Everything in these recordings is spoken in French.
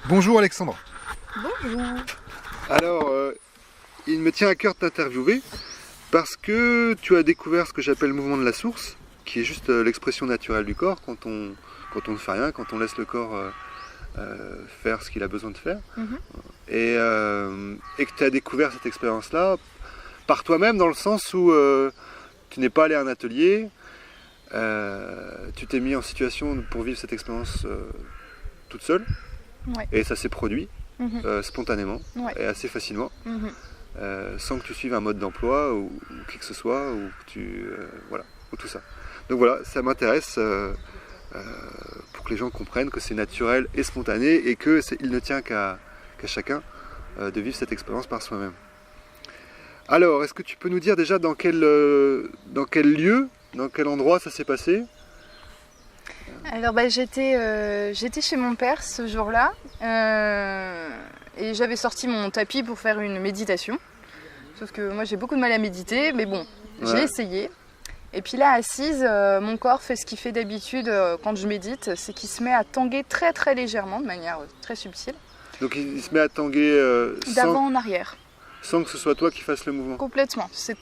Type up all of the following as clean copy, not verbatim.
Bonjour Alexandra. Bonjour. Alors, il me tient à cœur de t'interviewer parce que tu as découvert ce que j'appelle le mouvement de la source, qui est juste l'expression naturelle du corps quand on ne fait rien, quand on laisse le corps faire ce qu'il a besoin de faire. Et que tu as découvert cette expérience-là par toi-même, dans le sens où tu n'es pas allé à un atelier, tu t'es mis en situation pour vivre cette expérience toute seule, et ça s'est produit spontanément et assez facilement, sans que tu suives un mode d'emploi ou qui que ce soit, ou que voilà, ou tout ça. Donc voilà, ça m'intéresse pour que les gens comprennent que c'est naturel et spontané et qu'il ne tient qu'à chacun de vivre cette expérience par soi-même. Alors, est-ce que tu peux nous dire déjà dans quel lieu, dans quel endroit ça s'est passé? Alors j'étais chez mon père ce jour-là et j'avais sorti mon tapis pour faire une méditation. Sauf que moi j'ai beaucoup de mal à méditer, mais bon, j'ai essayé. Et puis là, assise, mon corps fait ce qu'il fait d'habitude quand je médite, c'est qu'il se met à tanguer très très légèrement, de manière très subtile. Donc il se met à tanguer d'avant en arrière. Sans que ce soit toi qui fasses le mouvement. Complètement, c'est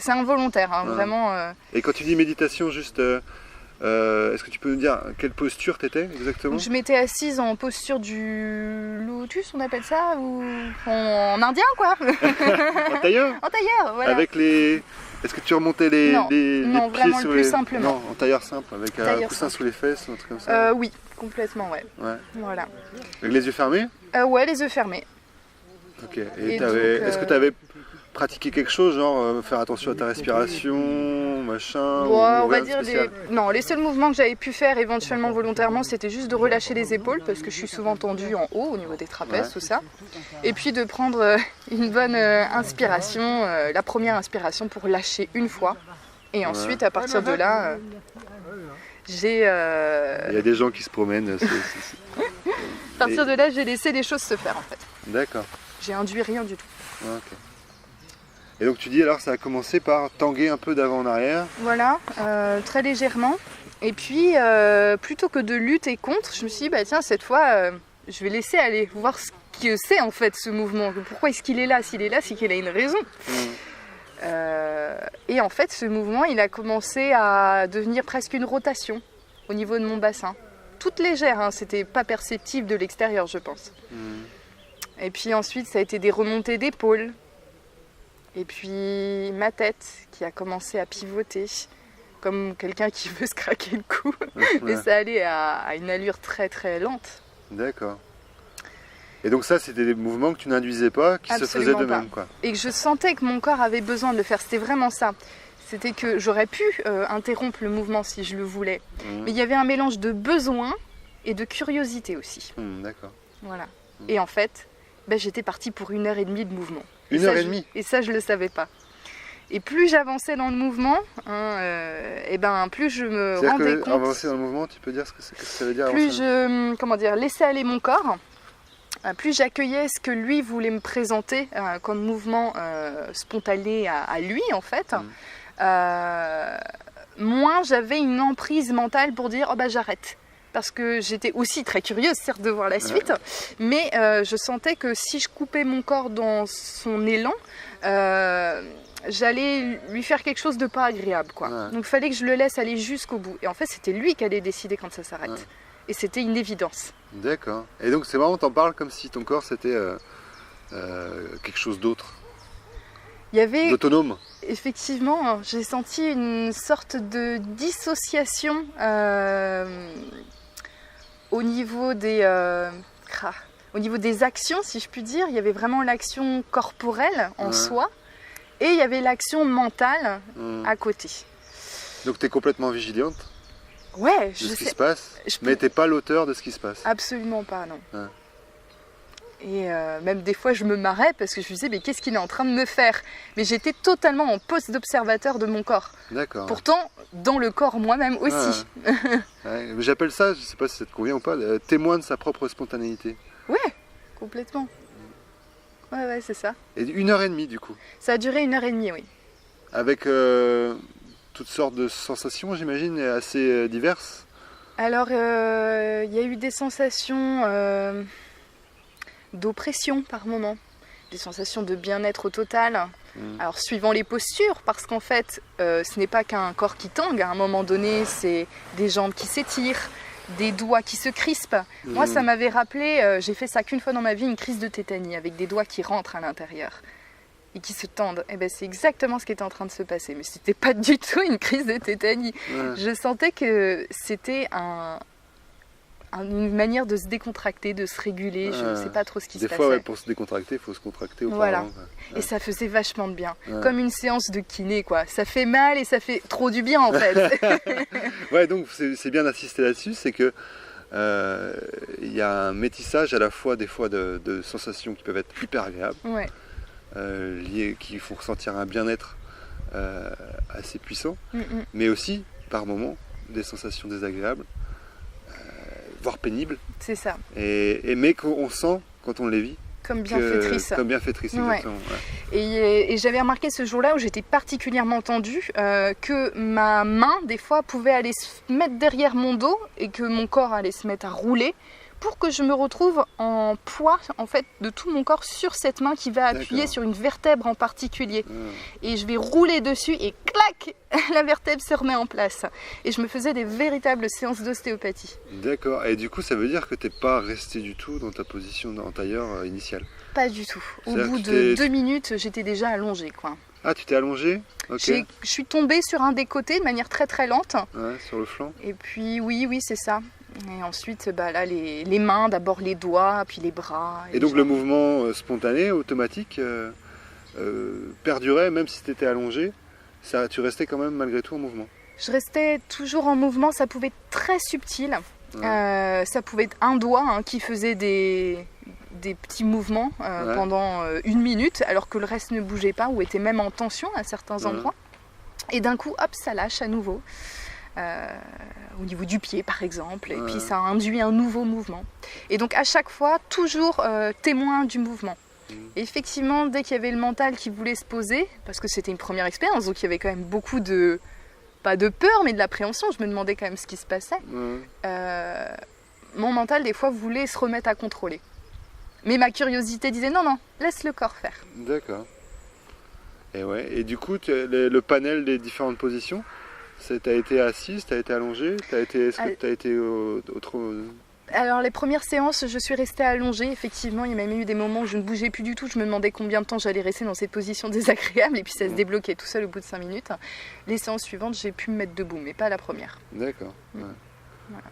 involontaire, hein, vraiment. Et quand tu dis méditation, juste, est-ce que tu peux nous dire quelle posture t'étais exactement? Je m'étais assise en posture du lotus, on appelle ça, ou en indien quoi. En tailleur? En tailleur, voilà. Avec les... Est-ce que tu remontais les pieds vraiment sur le plus simplement. Non, en tailleur simple, avec un coussin sous les fesses, un truc comme ça. Oui, complètement, ouais. Voilà. Avec les yeux fermés? Ouais, les yeux fermés. Ok. Et est-ce que tu avais pratiqué quelque chose, genre faire attention à ta respiration, machin? On va dire non, les seuls mouvements que j'avais pu faire éventuellement volontairement, c'était juste de relâcher les épaules parce que je suis souvent tendue en haut au niveau des trapèzes, tout ça. Et puis de prendre une bonne inspiration, la première inspiration pour lâcher une fois. Et ensuite, à partir de là, j'ai... Il y a des gens qui se promènent. À partir de là, j'ai laissé les choses se faire en fait. D'accord. J'ai induit rien du tout. Ok. Et donc tu dis alors ça a commencé par tanguer un peu d'avant en arrière. Voilà, très légèrement. Et puis plutôt que de lutter contre, je me suis dit bah tiens cette fois je vais laisser aller, voir ce que c'est en fait ce mouvement. Pourquoi est-ce qu'il est là? S'il est là, c'est qu'il a une raison. Et en fait ce mouvement il a commencé à devenir presque une rotation au niveau de mon bassin. Toute légère, hein, c'était pas perceptible de l'extérieur je pense. Et puis ensuite ça a été des remontées d'épaules. Et puis ma tête qui a commencé à pivoter comme quelqu'un qui veut se craquer le cou. Mais ça allait à une allure très très lente. D'accord. Et donc ça c'était des mouvements que tu n'induisais pas, qui se faisaient d'eux-mêmes quoi. Et que je sentais que mon corps avait besoin de le faire, c'était vraiment ça. C'était que j'aurais pu interrompre le mouvement si je le voulais. Mais il y avait un mélange de besoin et de curiosité aussi. D'accord. Voilà. Et en fait, j'étais partie pour 1h30 de mouvement. Une heure et demie. Et ça, je ne le savais pas. Et plus j'avançais dans le mouvement, plus je me rendais compte... Avancer dans le mouvement, tu peux dire ce que ça veut dire? Plus je laissais aller mon corps, plus j'accueillais ce que lui voulait me présenter comme mouvement spontané à lui, en fait, moins j'avais une emprise mentale pour dire « oh j'arrête ». Parce que j'étais aussi très curieuse, certes, de voir la suite, mais je sentais que si je coupais mon corps dans son élan, j'allais lui faire quelque chose de pas agréable, quoi. Donc il fallait que je le laisse aller jusqu'au bout. Et en fait, c'était lui qui allait décider quand ça s'arrête. Et c'était une évidence. D'accord. Et donc c'est marrant, t'en parles comme si ton corps c'était quelque chose d'autre. Il y avait... D'autonome. Effectivement, j'ai senti une sorte de dissociation au niveau des actions, si je puis dire. Il y avait vraiment l'action corporelle en soi et il y avait l'action mentale à côté. Donc tu es complètement vigilante de ce qui se passe, mais tu n'es pas l'auteur de ce qui se passe. Absolument pas, non. Et même des fois je me marrais parce que je me disais mais qu'est-ce qu'il est en train de me faire? Mais j'étais totalement en poste d'observateur de mon corps. D'accord. Pourtant dans le corps moi-même aussi. J'appelle ça, je ne sais pas si ça te convient ou pas, témoin de sa propre spontanéité. Ouais, complètement. Ouais, c'est ça. Et 1h30 du coup? Ça a duré 1h30, oui. Avec toutes sortes de sensations j'imagine, assez diverses? Alors il y a eu des sensations... d'oppression par moment, des sensations de bien-être au total. Alors suivant les postures, parce qu'en fait, ce n'est pas qu'un corps qui tangue, à un moment donné, c'est des jambes qui s'étirent, des doigts qui se crispent. Moi, ça m'avait rappelé, j'ai fait ça qu'une fois dans ma vie, une crise de tétanie, avec des doigts qui rentrent à l'intérieur et qui se tendent. Et ben, c'est exactement ce qui était en train de se passer, mais c'était pas du tout une crise de tétanie. Je sentais que c'était une manière de se décontracter, de se réguler, je ne sais pas trop ce qui se passait. Des fois, pour se décontracter, il faut se contracter auparavant. Voilà. Et ça faisait vachement de bien. Comme une séance de kiné, quoi. Ça fait mal et ça fait trop du bien, en fait. Ouais, donc c'est bien d'insister là-dessus, c'est que y a un métissage à la fois des fois de sensations qui peuvent être hyper agréables, qui font ressentir un bien-être assez puissant, mais aussi, par moments, des sensations désagréables, voire pénibles. C'est ça. Mais qu'on sent quand on les vit. Comme bienfaitrice. Comme bienfaitrice, exactement. Ouais. Et j'avais remarqué ce jour-là où j'étais particulièrement tendue que ma main, des fois, pouvait aller se mettre derrière mon dos et que mon corps allait se mettre à rouler pour que je me retrouve en poids, en fait, de tout mon corps sur cette main qui va appuyer sur une vertèbre en particulier. Et je vais rouler dessus et clac, la vertèbre se remet en place. Et je me faisais des véritables séances d'ostéopathie. D'accord. Et du coup, ça veut dire que tu n'es pas resté du tout dans ta position en tailleur initiale? Pas du tout. Au bout de 2 minutes, j'étais déjà allongée, quoi. Ah, tu t'es allongée? Okay. Je suis tombée sur un des côtés de manière très très lente. Ouais, sur le flanc. Et puis, oui, c'est ça. Et ensuite, là, les mains, d'abord les doigts, puis les bras. Et donc le mouvement spontané, automatique, perdurait même si tu étais allongé, tu restais quand même malgré tout en mouvement? Je restais toujours en mouvement, ça pouvait être très subtil. Ça pouvait être un doigt qui faisait des petits mouvements pendant 1 minute, alors que le reste ne bougeait pas ou était même en tension à certains endroits. Et d'un coup, hop, ça lâche à nouveau. Au niveau du pied par exemple, et puis ça induit un nouveau mouvement. Et donc à chaque fois, toujours témoin du mouvement. Et effectivement, dès qu'il y avait le mental qui voulait se poser, parce que c'était une première expérience, donc il y avait quand même beaucoup de, pas de peur, mais de l'appréhension, je me demandais quand même ce qui se passait. Mon mental des fois voulait se remettre à contrôler. Mais ma curiosité disait non, laisse le corps faire. D'accord. Et du coup, le panel des différentes positions, t'as été assise, t'as été allongée, est-ce que t'as été autre... Alors les premières séances, je suis restée allongée, effectivement, il y a même eu des moments où je ne bougeais plus du tout, je me demandais combien de temps j'allais rester dans cette position désagréable, et puis ça se débloquait tout seul au bout de 5 minutes. Les séances suivantes, j'ai pu me mettre debout, mais pas la première. D'accord. Voilà.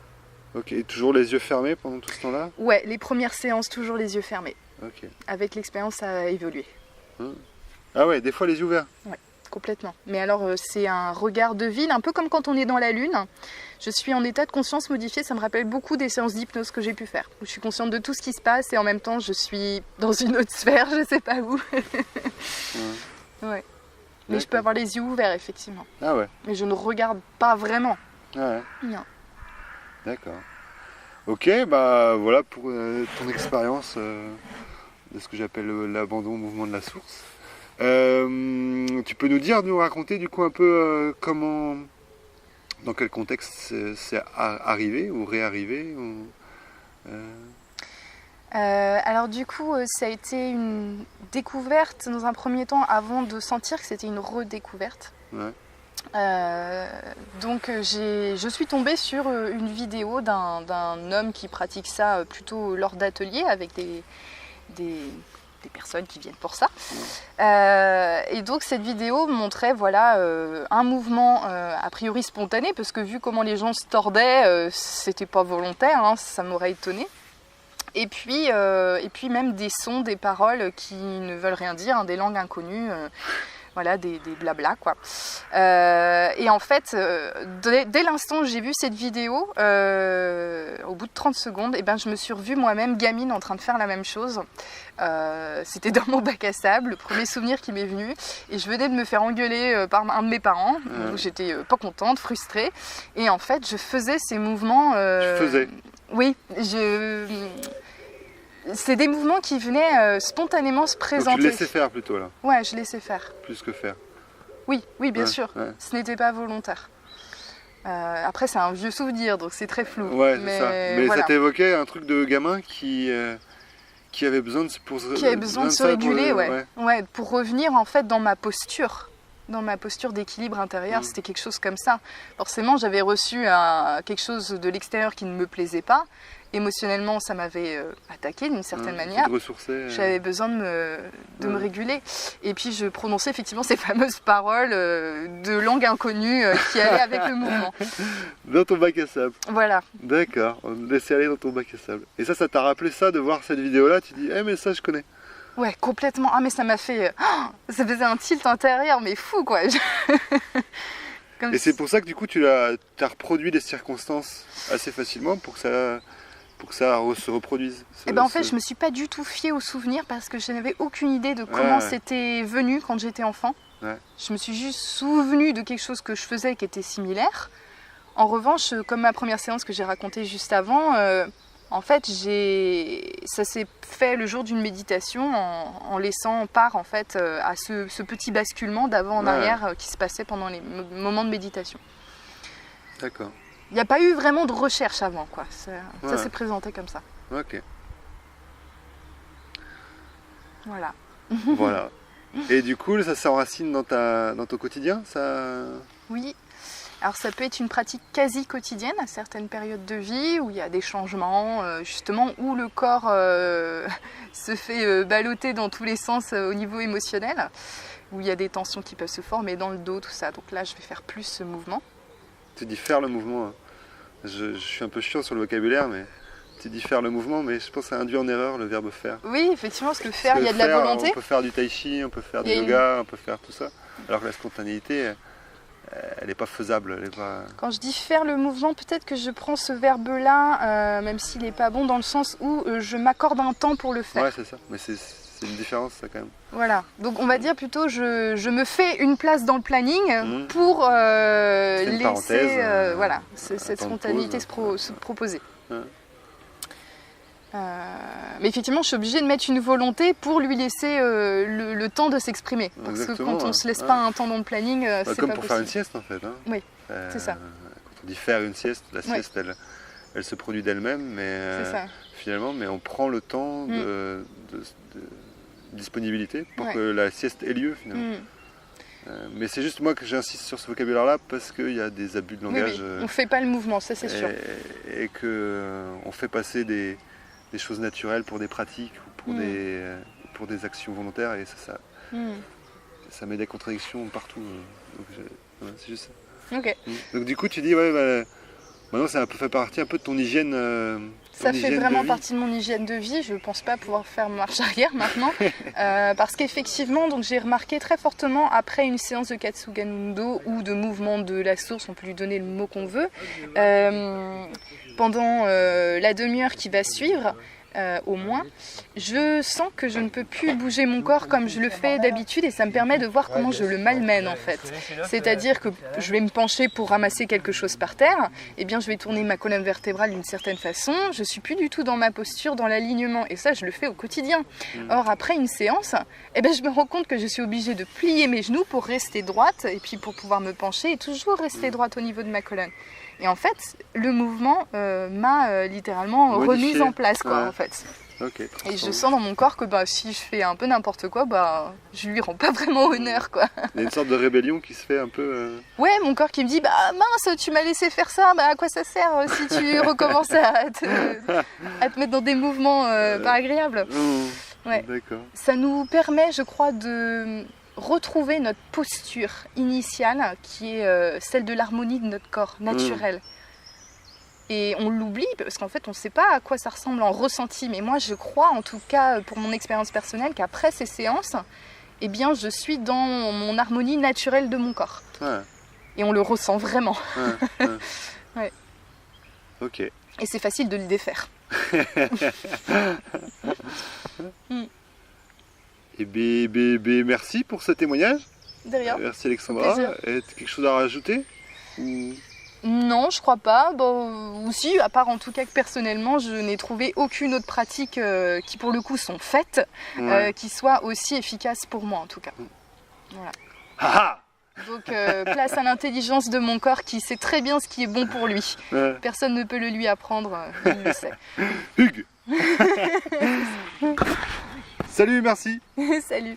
Ok, et toujours les yeux fermés pendant tout ce temps-là? Ouais, les premières séances, toujours les yeux fermés. Ok. Avec l'expérience, ça a évolué. Ah ouais, des fois les yeux ouverts? Ouais. Complètement. Mais alors, c'est un regard de vide, un peu comme quand on est dans la lune. Je suis en état de conscience modifié, ça me rappelle beaucoup des séances d'hypnose que j'ai pu faire. Où je suis consciente de tout ce qui se passe et en même temps, je suis dans une autre sphère, je sais pas où. Ouais. Mais je peux avoir les yeux ouverts, effectivement. Ah ouais. Mais je ne regarde pas vraiment. Ah ouais. Non. D'accord. Ok, bah voilà pour ton expérience de ce que j'appelle l'abandon au mouvement de la source. Tu peux nous raconter du coup un peu comment, dans quel contexte c'est arrivé ou réarrivé Alors du coup, ça a été une découverte dans un premier temps avant de sentir que c'était une redécouverte. Donc je suis tombée sur une vidéo d'un homme qui pratique ça plutôt lors d'ateliers avec des personnes qui viennent pour ça. Et donc cette vidéo montrait un mouvement a priori spontané, parce que vu comment les gens se tordaient, c'était pas volontaire, ça m'aurait étonné. Et puis même des sons, des paroles qui ne veulent rien dire, des langues inconnues. Des blabla quoi. Et en fait, dès l'instant où j'ai vu cette vidéo, au bout de 30 secondes, je me suis revue moi-même gamine en train de faire la même chose. C'était dans mon bac à sable, le premier souvenir qui m'est venu. Et je venais de me faire engueuler par un de mes parents. Donc j'étais pas contente, frustrée. Et en fait, je faisais ces mouvements... Oui, c'est des mouvements qui venaient spontanément se présenter. Donc tu laissais faire plutôt là? Ouais, je laissais faire. Plus que faire? Oui, bien sûr. Ouais. Ce n'était pas volontaire. Après, c'est un vieux souvenir, donc c'est très flou. Ouais, c'est ça. Mais voilà. Ça t'évoquait un truc de gamin qui qui avait besoin de, qui avait besoin de se réguler, ouais, pour revenir en fait dans ma posture d'équilibre intérieur. C'était quelque chose comme ça. Forcément, j'avais reçu quelque chose de l'extérieur qui ne me plaisait pas. Émotionnellement, ça m'avait attaqué d'une certaine manière. J'avais besoin de me réguler. Et puis, je prononçais effectivement ces fameuses paroles de langue inconnue qui allaient avec le mouvement. Dans ton bac à sable. Voilà. D'accord, on laissait aller dans ton bac à sable. Et ça t'a rappelé ça, de voir cette vidéo-là, tu dis, mais ça, je connais. Ouais, complètement. Ah, mais ça m'a fait... ça faisait un tilt intérieur, mais fou, quoi. Et c'est pour ça que du coup, tu as reproduit les circonstances assez facilement pour que ça se reproduise. Et ben en fait, je me suis pas du tout fiée aux souvenirs parce que je n'avais aucune idée de comment c'était venu quand j'étais enfant. Ouais. Je me suis juste souvenue de quelque chose que je faisais qui était similaire. En revanche, comme ma première séance que j'ai racontée juste avant, en fait, ça s'est fait le jour d'une méditation en laissant part en fait à ce petit basculement d'avant en arrière qui se passait pendant les moments de méditation. D'accord. Il n'y a pas eu vraiment de recherche avant, quoi. Ça s'est présenté comme ça. Ok. Voilà. Voilà. Et du coup, ça s'enracine dans ton quotidien, ça? Oui. Alors ça peut être une pratique quasi quotidienne à certaines périodes de vie où il y a des changements, justement, où le corps se fait balloter dans tous les sens au niveau émotionnel, où il y a des tensions qui peuvent se former dans le dos, tout ça. Donc là, je vais faire plus ce mouvement. Tu dis faire le mouvement. Je suis un peu chiant sur le vocabulaire, mais tu dis faire le mouvement, mais je pense que ça induit en erreur le verbe faire. Oui, effectivement, parce que faire, il y a de la volonté. On peut faire du tai chi, on peut faire du yoga, on peut faire tout ça. Alors que la spontanéité, elle n'est pas faisable. Elle est pas... Quand je dis faire le mouvement, peut-être que je prends ce verbe-là, même s'il n'est pas bon, dans le sens où je m'accorde un temps pour le faire. Ouais, c'est ça. Mais c'est une différence, ça, quand même. Voilà. Donc, on va dire plutôt, je me fais une place dans le planning pour laisser voilà, cette spontanéité se proposer. Mais effectivement, je suis obligée de mettre une volonté pour lui laisser le temps de s'exprimer. Parce que quand on ne se laisse pas un temps dans le planning, c'est pas possible. Comme pour faire une sieste, en fait. Hein. Oui, c'est ça. Quand on dit faire une sieste, la sieste, elle se produit d'elle-même, mais finalement, on prend le temps de disponibilité pour que la sieste ait lieu, finalement. Mais c'est juste moi que j'insiste sur ce vocabulaire-là parce qu'il y a des abus de langage. Oui. On ne fait pas le mouvement, ça c'est sûr. Et qu'on fait passer des choses naturelles pour des pratiques ou pour des actions volontaires, et ça met des contradictions partout. Donc c'est juste ça. Okay. Donc du coup tu dis maintenant ça fait partie un peu de ton hygiène. Ça fait vraiment partie de mon hygiène de vie. Je ne pense pas pouvoir faire marche arrière maintenant. Parce qu'effectivement, j'ai remarqué très fortement après une séance de Katsuganundo ou de mouvement de la source, on peut lui donner le mot qu'on veut, pendant la demi-heure qui va suivre, au moins, je sens que je ne peux plus bouger mon corps comme je le fais d'habitude, et ça me permet de voir comment je le malmène en fait. C'est-à-dire que je vais me pencher pour ramasser quelque chose par terre, et bien je vais tourner ma colonne vertébrale d'une certaine façon, je suis plus du tout dans ma posture, dans l'alignement, et ça je le fais au quotidien. Or après une séance, je me rends compte que je suis obligée de plier mes genoux pour rester droite, et puis pour pouvoir me pencher et toujours rester droite au niveau de ma colonne. Et en fait, le mouvement m'a littéralement remise en place, quoi, en fait. Okay, et je sens dans mon corps que si je fais un peu n'importe quoi, je lui rends pas vraiment honneur, quoi. Il y a une sorte de rébellion qui se fait un peu... Ouais, mon corps qui me dit, mince, tu m'as laissé faire ça, à quoi ça sert si tu recommences à te mettre dans des mouvements pas agréables. Ouais. D'accord. Ça nous permet, je crois, de retrouver notre posture initiale qui est celle de l'harmonie de notre corps naturel. Et on l'oublie parce qu'en fait on ne sait pas à quoi ça ressemble en ressenti, mais moi je crois en tout cas pour mon expérience personnelle qu'après ces séances, je suis dans mon harmonie naturelle de mon corps. Et on le ressent vraiment. Ouais. Ok. Et c'est facile de le défaire. Et merci pour ce témoignage. De rien. Merci Alexandra. Quelque chose à rajouter Non, je crois pas. Aussi, à part en tout cas que personnellement, je n'ai trouvé aucune autre pratique qui pour le coup sont faites, qui soit aussi efficace pour moi en tout cas. Voilà. Donc place à l'intelligence de mon corps qui sait très bien ce qui est bon pour lui. Personne ne peut le lui apprendre, il le sait. Hugues. Salut, merci. Salut.